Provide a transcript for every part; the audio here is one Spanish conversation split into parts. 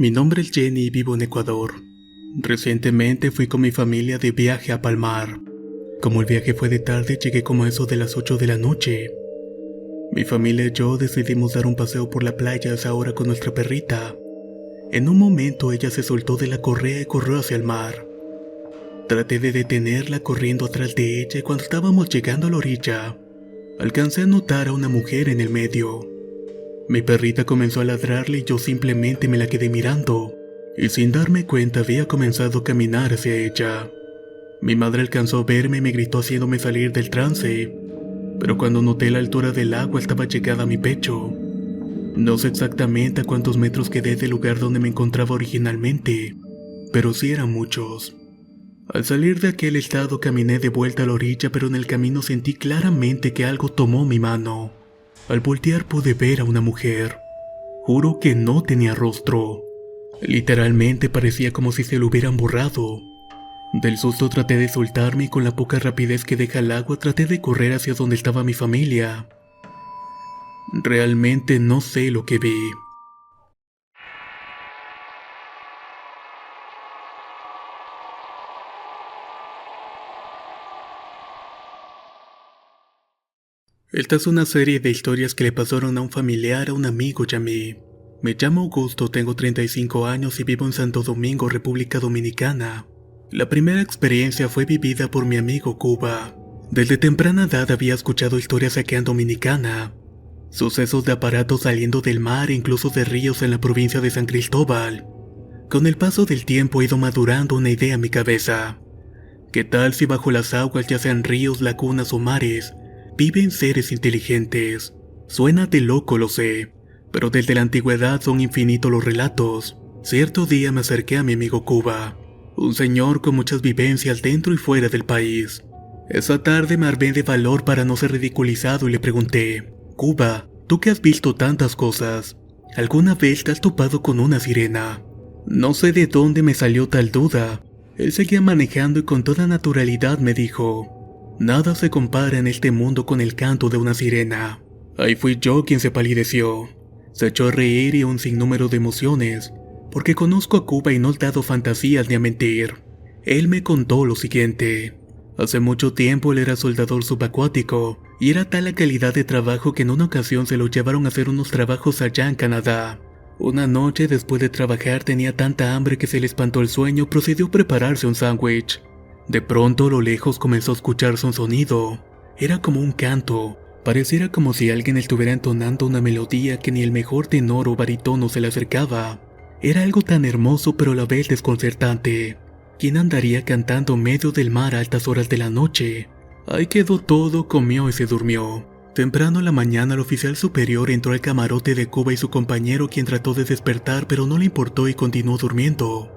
Mi nombre es Jenny y vivo en Ecuador. Recientemente fui con mi familia de viaje a Palmar. Como el viaje fue de tarde, llegué como a eso de las 8 de la noche. Mi familia y yo decidimos dar un paseo por la playa a esa hora con nuestra perrita. En un momento ella se soltó de la correa y corrió hacia el mar. Traté de detenerla corriendo atrás de ella y cuando estábamos llegando a la orilla, alcancé a notar a una mujer en el medio. Mi perrita comenzó a ladrarle y yo simplemente me la quedé mirando, y sin darme cuenta había comenzado a caminar hacia ella. Mi madre alcanzó a verme y me gritó haciéndome salir del trance, pero cuando noté la altura del agua estaba llegada a mi pecho. No sé exactamente a cuántos metros quedé del lugar donde me encontraba originalmente, pero sí eran muchos. Al salir de aquel estado caminé de vuelta a la orilla, pero en el camino sentí claramente que algo tomó mi mano. Al voltear pude ver a una mujer. Juro que no tenía rostro. Literalmente parecía como si se lo hubieran borrado. Del susto traté de soltarme y con la poca rapidez que deja el agua traté de correr hacia donde estaba mi familia. Realmente no sé lo que vi. Esta es una serie de historias que le pasaron a un familiar, a un amigo y a mí. Me llamo Augusto, tengo 35 años y vivo en Santo Domingo, República Dominicana. La primera experiencia fue vivida por mi amigo Cuba. Desde temprana edad había escuchado historias aquí en Dominicana. Sucesos de aparatos saliendo del mar e incluso de ríos en la provincia de San Cristóbal. Con el paso del tiempo he ido madurando una idea en mi cabeza. ¿Qué tal si bajo las aguas, ya sean ríos, lagunas o mares, viven seres inteligentes? Suena de loco, lo sé, pero desde la antigüedad son infinitos los relatos. Cierto día me acerqué a mi amigo Cuba, un señor con muchas vivencias dentro y fuera del país. Esa tarde me armé de valor para no ser ridiculizado y le pregunté: Cuba, tú que has visto tantas cosas, ¿alguna vez te has topado con una sirena? No sé de dónde me salió tal duda. Él seguía manejando y con toda naturalidad me dijo: nada se compara en este mundo con el canto de una sirena. Ahí fui yo quien se palideció. Se echó a reír y un sinnúmero de emociones, porque conozco a Cuba y no he dado fantasías ni a mentir. Él me contó lo siguiente. Hace mucho tiempo él era soldador subacuático, y era tal la calidad de trabajo que en una ocasión se lo llevaron a hacer unos trabajos allá en Canadá. Una noche después de trabajar tenía tanta hambre que se le espantó el sueño, procedió a prepararse un sándwich. De pronto a lo lejos comenzó a escucharse un sonido. Era como un canto. Pareciera como si alguien estuviera entonando una melodía que ni el mejor tenor o barítono se le acercaba. Era algo tan hermoso pero a la vez desconcertante. ¿Quién andaría cantando en medio del mar a altas horas de la noche? Ahí quedó todo, comió y se durmió. Temprano en la mañana el oficial superior entró al camarote de Cuba y su compañero, quien trató de despertar pero no le importó y continuó durmiendo.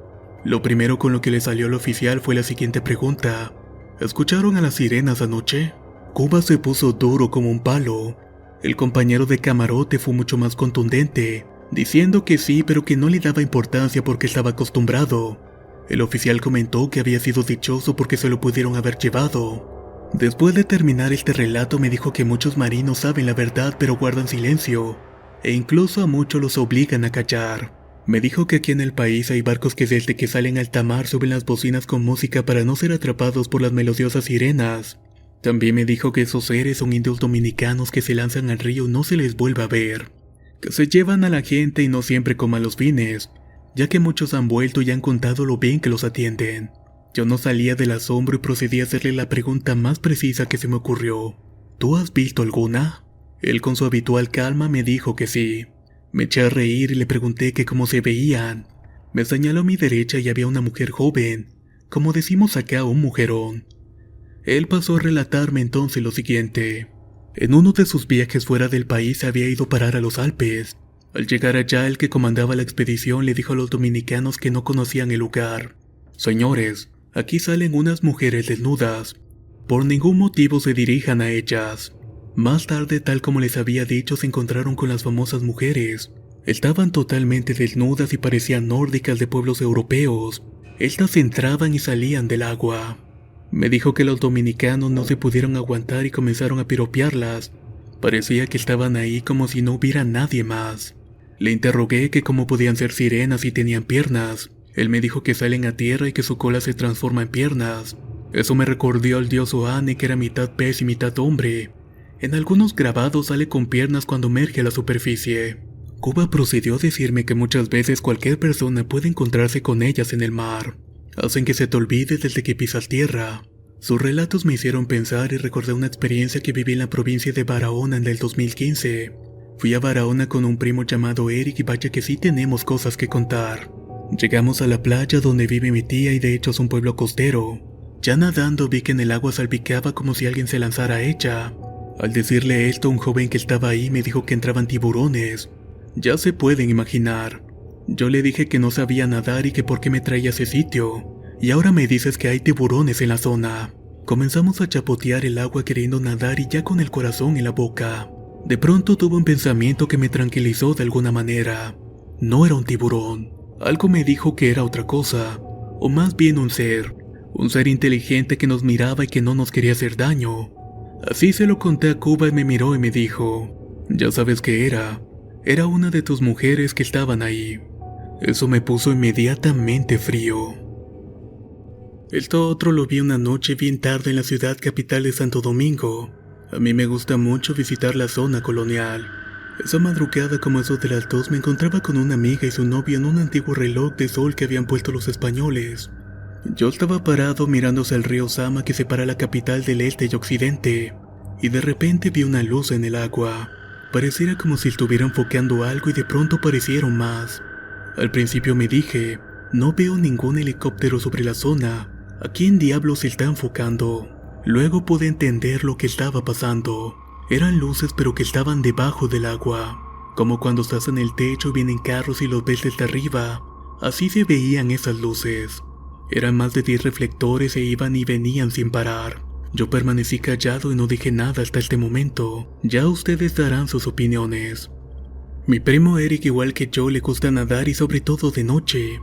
Lo primero con lo que le salió al oficial fue la siguiente pregunta: ¿escucharon a las sirenas anoche? Cuba se puso duro como un palo. El compañero de camarote fue mucho más contundente, diciendo que sí, pero que no le daba importancia porque estaba acostumbrado. El oficial comentó que había sido dichoso porque se lo pudieron haber llevado. Después de terminar este relato me dijo que muchos marinos saben la verdad pero guardan silencio, e incluso a muchos los obligan a callar. Me dijo que aquí en el país hay barcos que desde que salen a alta mar suben las bocinas con música para no ser atrapados por las melodiosas sirenas. También me dijo que esos seres son indios dominicanos que se lanzan al río y no se les vuelve a ver, que se llevan a la gente y no siempre con malos fines, ya que muchos han vuelto y han contado lo bien que los atienden. Yo no salía del asombro y procedí a hacerle la pregunta más precisa que se me ocurrió: ¿tú has visto alguna? Él con su habitual calma me dijo que sí. Me eché a reír y le pregunté que cómo se veían. Me señaló a mi derecha y había una mujer joven, como decimos acá, un mujerón. Él pasó a relatarme entonces lo siguiente. En uno de sus viajes fuera del país se había ido a parar a los Alpes. Al llegar allá, el que comandaba la expedición le dijo a los dominicanos que no conocían el lugar: señores, aquí salen unas mujeres desnudas. Por ningún motivo se dirijan a ellas. Más tarde, tal como les había dicho, se encontraron con las famosas mujeres. Estaban totalmente desnudas y parecían nórdicas de pueblos europeos. Estas entraban y salían del agua. Me dijo que los dominicanos no se pudieron aguantar y comenzaron a piropearlas. Parecía que estaban ahí como si no hubiera nadie más. Le interrogué que cómo podían ser sirenas si tenían piernas. Él me dijo que salen a tierra y que su cola se transforma en piernas. Eso me recordó al dios Oane, que era mitad pez y mitad hombre. En algunos grabados sale con piernas cuando emerge a la superficie. Cuba procedió a decirme que muchas veces cualquier persona puede encontrarse con ellas en el mar. Hacen que se te olvide desde que pisas tierra. Sus relatos me hicieron pensar y recordé una experiencia que viví en la provincia de Barahona en el 2015. Fui a Barahona con un primo llamado Eric y vaya que sí tenemos cosas que contar. Llegamos a la playa donde vive mi tía y de hecho es un pueblo costero. Ya nadando vi que en el agua salpicaba como si alguien se lanzara a ella. Al decirle esto, un joven que estaba ahí me dijo que entraban tiburones. Ya se pueden imaginar. Yo le dije que no sabía nadar y que por qué me traía a ese sitio. Y ahora me dices que hay tiburones en la zona. Comenzamos a chapotear el agua queriendo nadar y ya con el corazón en la boca. De pronto tuve un pensamiento que me tranquilizó de alguna manera. No era un tiburón. Algo me dijo que era otra cosa, o más bien un ser inteligente que nos miraba y que no nos quería hacer daño. Así se lo conté a Cuba y me miró y me dijo, ya sabes qué era una de tus mujeres que estaban ahí. Eso me puso inmediatamente frío. Esto otro lo vi una noche bien tarde en la ciudad capital de Santo Domingo. A mí me gusta mucho visitar la zona colonial. Esa madrugada como eso de las 2 me encontraba con una amiga y su novio en un antiguo reloj de sol que habían puesto los españoles. Yo estaba parado mirándose el río Sama que separa la capital del este y occidente, y de repente vi una luz en el agua. Pareciera como si estuviera enfocando algo y de pronto aparecieron más. Al principio me dije, no veo ningún helicóptero sobre la zona, ¿a quién diablos se está enfocando? Luego pude entender lo que estaba pasando. Eran luces pero que estaban debajo del agua. Como cuando estás en el techo y vienen carros y los ves desde arriba. Así se veían esas luces. Eran más de 10 reflectores e iban y venían sin parar. Yo permanecí callado y no dije nada hasta este momento. Ya ustedes darán sus opiniones. Mi primo Eric, igual que yo, le gusta nadar y sobre todo de noche.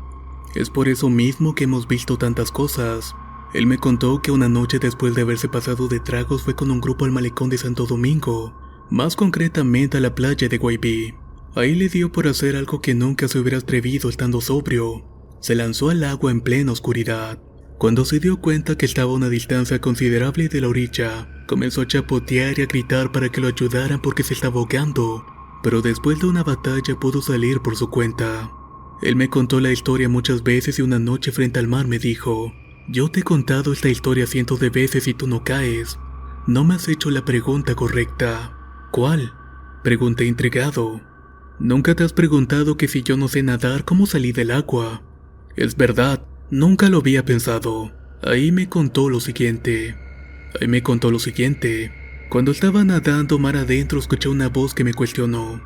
Es por eso mismo que hemos visto tantas cosas. Él me contó que una noche después de haberse pasado de tragos fue con un grupo al malecón de Santo Domingo, más concretamente a la playa de Guaybí. Ahí le dio por hacer algo que nunca se hubiera atrevido estando sobrio. Se lanzó al agua en plena oscuridad. Cuando se dio cuenta que estaba a una distancia considerable de la orilla, comenzó a chapotear y a gritar para que lo ayudaran porque se estaba ahogando, pero después de una batalla pudo salir por su cuenta. Él me contó la historia muchas veces y una noche frente al mar me dijo, yo te he contado esta historia cientos de veces y tú no caes. No me has hecho la pregunta correcta. ¿Cuál? Pregunté intrigado. ¿Nunca te has preguntado que si yo no sé nadar, cómo salí del agua? Es verdad, nunca lo había pensado. Ahí me contó lo siguiente. Cuando estaba nadando mar adentro escuché una voz que me cuestionó.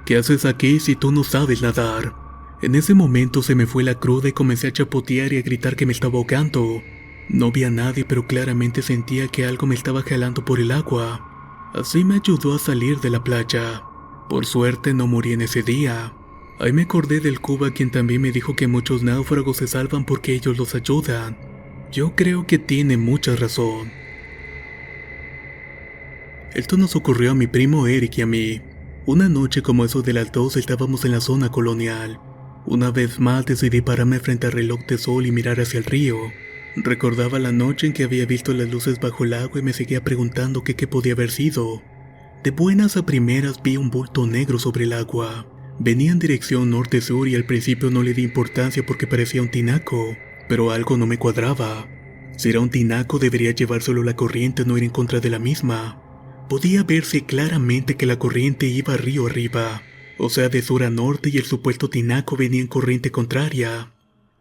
¿Qué haces aquí si tú no sabes nadar? En ese momento se me fue la cruda y comencé a chapotear y a gritar que me estaba ahogando. No vi a nadie, pero claramente sentía que algo me estaba jalando por el agua. Así me ayudó a salir de la playa. Por suerte no morí en ese día. Ahí me acordé del Cuba, quien también me dijo que muchos náufragos se salvan porque ellos los ayudan. Yo creo que tiene mucha razón. Esto nos ocurrió a mi primo Eric y a mí. Una noche como eso de las 2 estábamos en la zona colonial. Una vez más decidí pararme frente al reloj de sol y mirar hacia el río. Recordaba la noche en que había visto las luces bajo el agua y me seguía preguntando que qué podía haber sido. De buenas a primeras vi un bulto negro sobre el agua. Venía en dirección norte-sur y al principio no le di importancia porque parecía un tinaco, pero algo no me cuadraba. Si era un tinaco debería llevárselo la corriente, no ir en contra de la misma. Podía verse claramente que la corriente iba río arriba, o sea de sur a norte, y el supuesto tinaco venía en corriente contraria.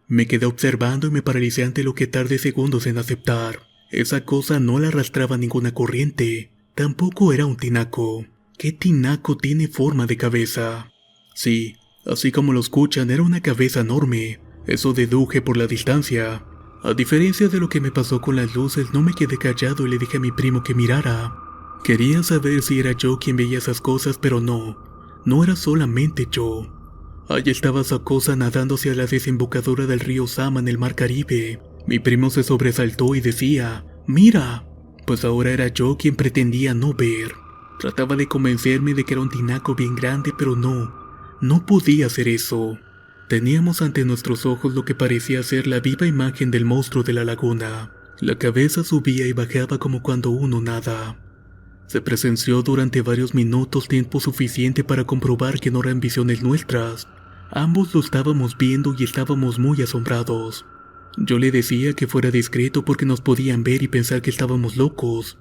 Me quedé observando y me paralicé ante lo que tardé segundos en aceptar. Esa cosa no la arrastraba ninguna corriente, tampoco era un tinaco. ¿Qué tinaco tiene forma de cabeza? Sí, así como lo escuchan, era una cabeza enorme. Eso deduje por la distancia. A diferencia de lo que me pasó con las luces, no me quedé callado y le dije a mi primo que mirara. Quería saber si era yo quien veía esas cosas, pero no era solamente yo. Allí estaba esa cosa nadando hacia la desembocadura del río Sama en el mar Caribe. Mi primo se sobresaltó y decía, ¡mira! Pues ahora era yo quien pretendía no ver. Trataba de convencerme de que era un tinaco bien grande, pero no No podía hacer eso. Teníamos ante nuestros ojos lo que parecía ser la viva imagen del monstruo de la laguna. La cabeza subía y bajaba como cuando uno nada. Se presenció durante varios minutos, tiempo suficiente para comprobar que no eran visiones nuestras. Ambos lo estábamos viendo y estábamos muy asombrados. Yo le decía que fuera discreto porque nos podían ver y pensar que estábamos locos.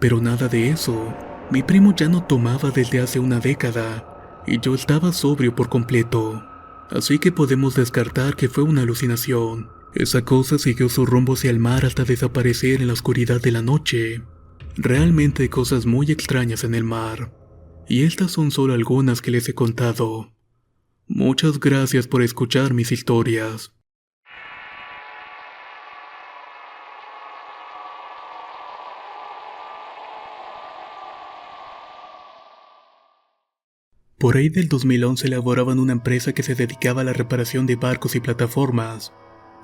Pero nada de eso. Mi primo ya no tomaba desde hace una década, y yo estaba sobrio por completo. Así que podemos descartar que fue una alucinación. Esa cosa siguió su rumbo hacia el mar hasta desaparecer en la oscuridad de la noche. Realmente hay cosas muy extrañas en el mar. Y estas son solo algunas que les he contado. Muchas gracias por escuchar mis historias. Por ahí del 2011 laboraba en una empresa que se dedicaba a la reparación de barcos y plataformas.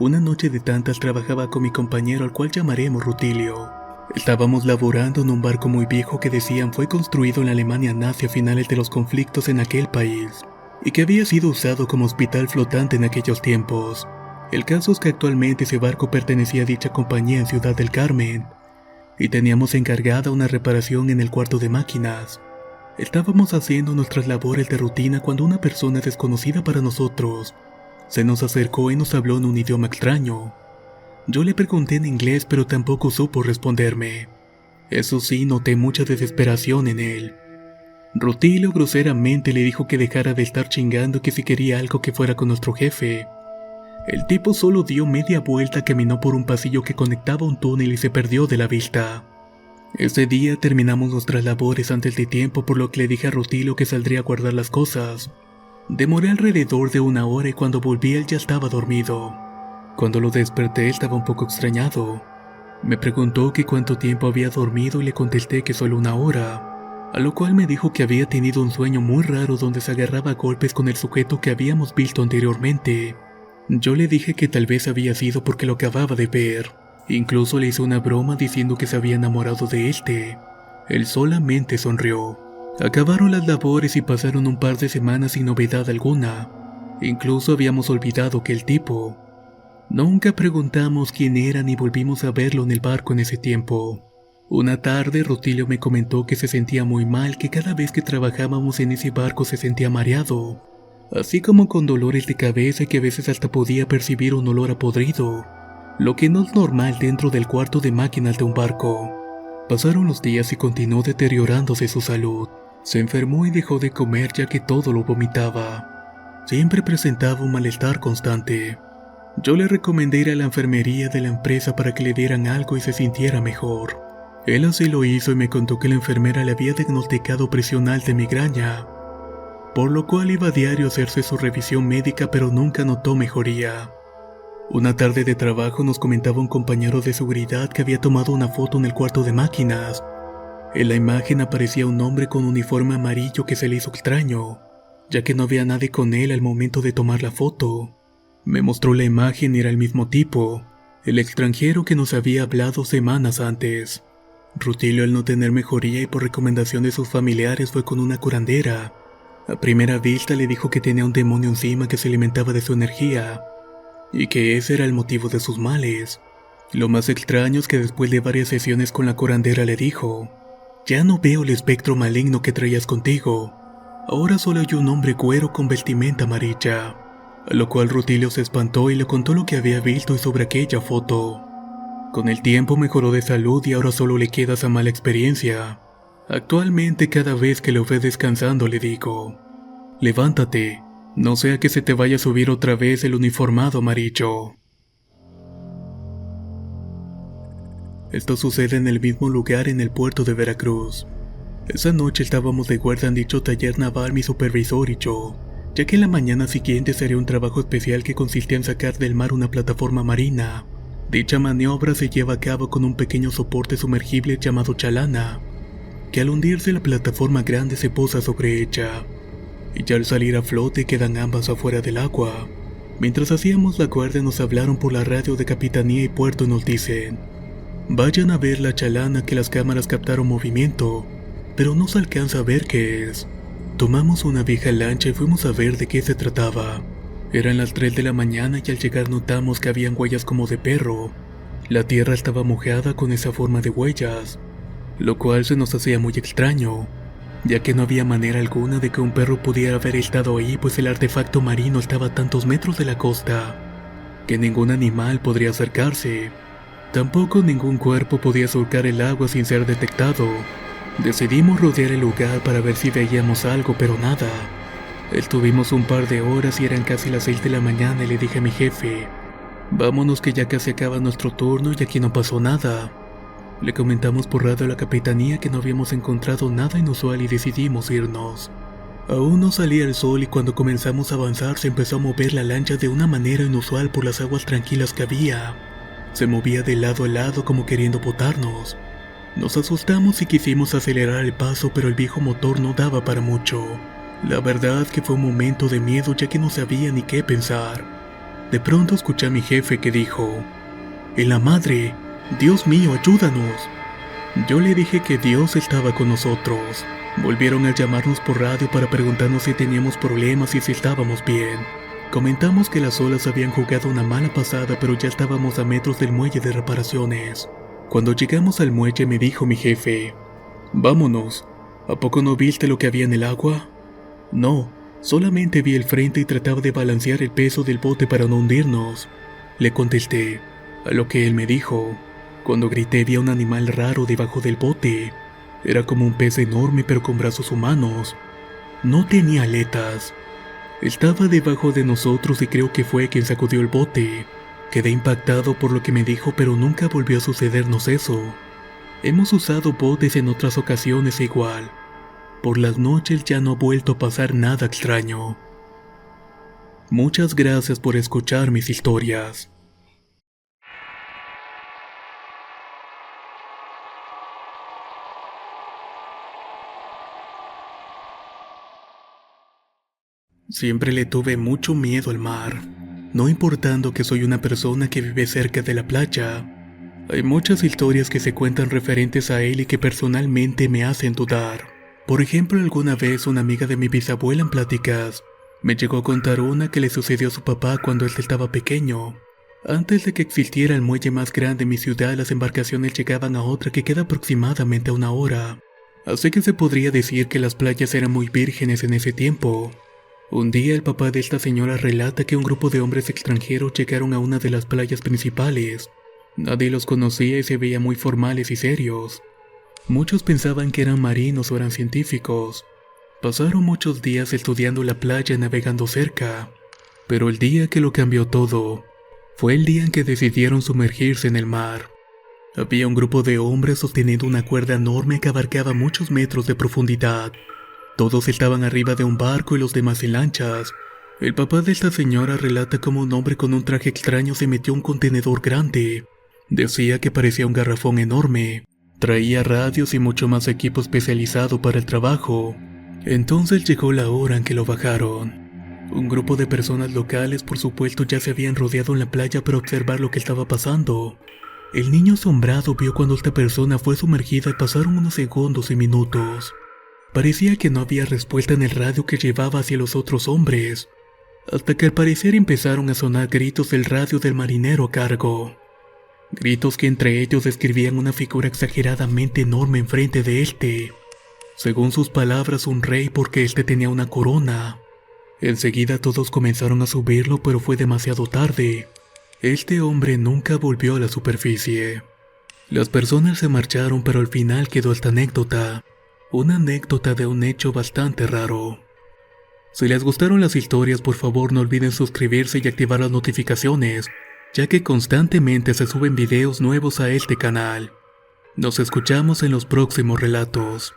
Una noche de tantas trabajaba con mi compañero, al cual llamaremos Rutilio. Estábamos laborando en un barco muy viejo que decían fue construido en la Alemania nazi a finales de los conflictos en aquel país, y que había sido usado como hospital flotante en aquellos tiempos. El caso es que actualmente ese barco pertenecía a dicha compañía en Ciudad del Carmen, y teníamos encargada una reparación en el cuarto de máquinas. Estábamos haciendo nuestras labores de rutina cuando una persona desconocida para nosotros se nos acercó y nos habló en un idioma extraño. Yo le pregunté en inglés, pero tampoco supo responderme. Eso sí, noté mucha desesperación en él. Rutilio groseramente le dijo que dejara de estar chingando, que si quería algo que fuera con nuestro jefe. El tipo solo dio media vuelta, caminó por un pasillo que conectaba un túnel y se perdió de la vista. Ese día terminamos nuestras labores antes de tiempo, por lo que le dije a Rutilio que saldría a guardar las cosas. Demoré alrededor de 1 hora y cuando volví él ya estaba dormido. Cuando lo desperté estaba un poco extrañado. Me preguntó que cuánto tiempo había dormido y le contesté que solo 1 hora, a lo cual me dijo que había tenido un sueño muy raro donde se agarraba a golpes con el sujeto que habíamos visto anteriormente. Yo le dije que tal vez había sido porque lo acababa de ver. Incluso le hice una broma diciendo que se había enamorado de este. Él solamente sonrió. Acabaron las labores y pasaron un par de semanas sin novedad alguna. Incluso habíamos olvidado que el tipo. Nunca preguntamos quién era ni volvimos a verlo en el barco en ese tiempo. Una tarde Rutilio me comentó que se sentía muy mal, que cada vez que trabajábamos en ese barco se sentía mareado, así como con dolores de cabeza y que a veces hasta podía percibir un olor a podrido, lo que no es normal dentro del cuarto de máquinas de un barco. Pasaron los días y continuó deteriorándose su salud. Se enfermó y dejó de comer ya que todo lo vomitaba. Siempre presentaba un malestar constante. Yo le recomendé ir a la enfermería de la empresa para que le dieran algo y se sintiera mejor. Él así lo hizo y me contó que la enfermera le había diagnosticado presión alta y migraña, por lo cual iba a diario a hacerse su revisión médica, pero nunca notó mejoría. Una tarde de trabajo nos comentaba un compañero de seguridad que había tomado una foto en el cuarto de máquinas. En la imagen aparecía un hombre con un uniforme amarillo que se le hizo extraño, ya que no había nadie con él al momento de tomar la foto. Me mostró la imagen y era el mismo tipo, el extranjero que nos había hablado semanas antes. Rutilio, al no tener mejoría y por recomendación de sus familiares, fue con una curandera. A primera vista le dijo que tenía un demonio encima que se alimentaba de su energía, y que ese era el motivo de sus males. Lo más extraño es que después de varias sesiones con la curandera le dijo: «Ya no veo el espectro maligno que traías contigo. Ahora solo hay un hombre cuero con vestimenta amarilla». A lo cual Rutilio se espantó y le contó lo que había visto y sobre aquella foto. Con el tiempo mejoró de salud y ahora solo le queda esa mala experiencia. Actualmente cada vez que lo ve descansando le digo: «Levántate, no sea que se te vaya a subir otra vez el uniformado amarillo». Esto sucede en el mismo lugar, en el puerto de Veracruz. Esa noche estábamos de guardia en dicho taller naval mi supervisor y yo, ya que en la mañana siguiente sería un trabajo especial que consistía en sacar del mar una plataforma marina. Dicha maniobra se lleva a cabo con un pequeño soporte sumergible llamado chalana, que al hundirse la plataforma grande se posa sobre ella, y ya al salir a flote quedan ambas afuera del agua. Mientras hacíamos la guardia nos hablaron por la radio de Capitanía y Puerto y nos dicen: «Vayan a ver la chalana, que las cámaras captaron movimiento, pero no se alcanza a ver qué es». Tomamos una vieja lancha y fuimos a ver de qué se trataba. Eran las 3 de la mañana y al llegar notamos que habían huellas como de perro. La tierra estaba mojada con esa forma de huellas, lo cual se nos hacía muy extraño, ya que no había manera alguna de que un perro pudiera haber estado ahí, pues el artefacto marino estaba a tantos metros de la costa, que ningún animal podría acercarse. Tampoco ningún cuerpo podía surcar el agua sin ser detectado. Decidimos rodear el lugar para ver si veíamos algo, pero nada. Estuvimos un par de horas y eran casi las 6 de la mañana y le dije a mi jefe: vámonos que ya casi acaba nuestro turno y aquí no pasó nada. Le comentamos por radio a la capitanía que no habíamos encontrado nada inusual y decidimos irnos. Aún no salía el sol y cuando comenzamos a avanzar se empezó a mover la lancha de una manera inusual por las aguas tranquilas que había. Se movía de lado a lado como queriendo botarnos. Nos asustamos y quisimos acelerar el paso, pero el viejo motor no daba para mucho. La verdad que fue un momento de miedo, ya que no sabía ni qué pensar. De pronto escuché a mi jefe que dijo: ¡En la madre! ¡Dios mío, ayúdanos! Yo le dije que Dios estaba con nosotros. Volvieron a llamarnos por radio para preguntarnos si teníamos problemas y si estábamos bien. Comentamos que las olas habían jugado una mala pasada, pero ya estábamos a metros del muelle de reparaciones. Cuando llegamos al muelle me dijo mi jefe: vámonos, ¿a poco no viste lo que había en el agua? No, solamente vi el frente y trataba de balancear el peso del bote para no hundirnos. Le contesté, a lo que él me dijo. Cuando grité vi a un animal raro debajo del bote. Era como un pez enorme pero con brazos humanos. No tenía aletas. Estaba debajo de nosotros y creo que fue quien sacudió el bote. Quedé impactado por lo que me dijo, pero nunca volvió a sucedernos eso. Hemos usado botes en otras ocasiones igual. Por las noches ya no ha vuelto a pasar nada extraño. Muchas gracias por escuchar mis historias. Siempre le tuve mucho miedo al mar, no importando que soy una persona que vive cerca de la playa. Hay muchas historias que se cuentan referentes a él y que personalmente me hacen dudar. Por ejemplo, alguna vez una amiga de mi bisabuela en pláticas me llegó a contar una que le sucedió a su papá cuando él estaba pequeño. Antes de que existiera el muelle más grande en mi ciudad, las embarcaciones llegaban a otra que queda aproximadamente a 1 hora. Así que se podría decir que las playas eran muy vírgenes en ese tiempo. Un día el papá de esta señora relata que un grupo de hombres extranjeros llegaron a una de las playas principales. Nadie los conocía y se veían muy formales y serios. Muchos pensaban que eran marinos o eran científicos. Pasaron muchos días estudiando la playa y navegando cerca. Pero el día que lo cambió todo fue el día en que decidieron sumergirse en el mar. Había un grupo de hombres sosteniendo una cuerda enorme que abarcaba muchos metros de profundidad. Todos estaban arriba de un barco y los demás en lanchas. El papá de esta señora relata cómo un hombre con un traje extraño se metió a un contenedor grande. Decía que parecía un garrafón enorme. Traía radios y mucho más equipo especializado para el trabajo. Entonces llegó la hora en que lo bajaron. Un grupo de personas locales, por supuesto, ya se habían rodeado en la playa para observar lo que estaba pasando. El niño asombrado vio cuando esta persona fue sumergida y pasaron unos segundos y minutos. Parecía que no había respuesta en el radio que llevaba hacia los otros hombres, hasta que al parecer empezaron a sonar gritos del radio del marinero a cargo. Gritos que entre ellos describían una figura exageradamente enorme enfrente de éste. Según sus palabras, un rey, porque éste tenía una corona. Enseguida todos comenzaron a subirlo, pero fue demasiado tarde. Este hombre nunca volvió a la superficie. Las personas se marcharon, pero al final quedó esta anécdota. Una anécdota de un hecho bastante raro. Si les gustaron las historias, por favor no olviden suscribirse y activar las notificaciones, ya que constantemente se suben videos nuevos a este canal. Nos escuchamos en los próximos relatos.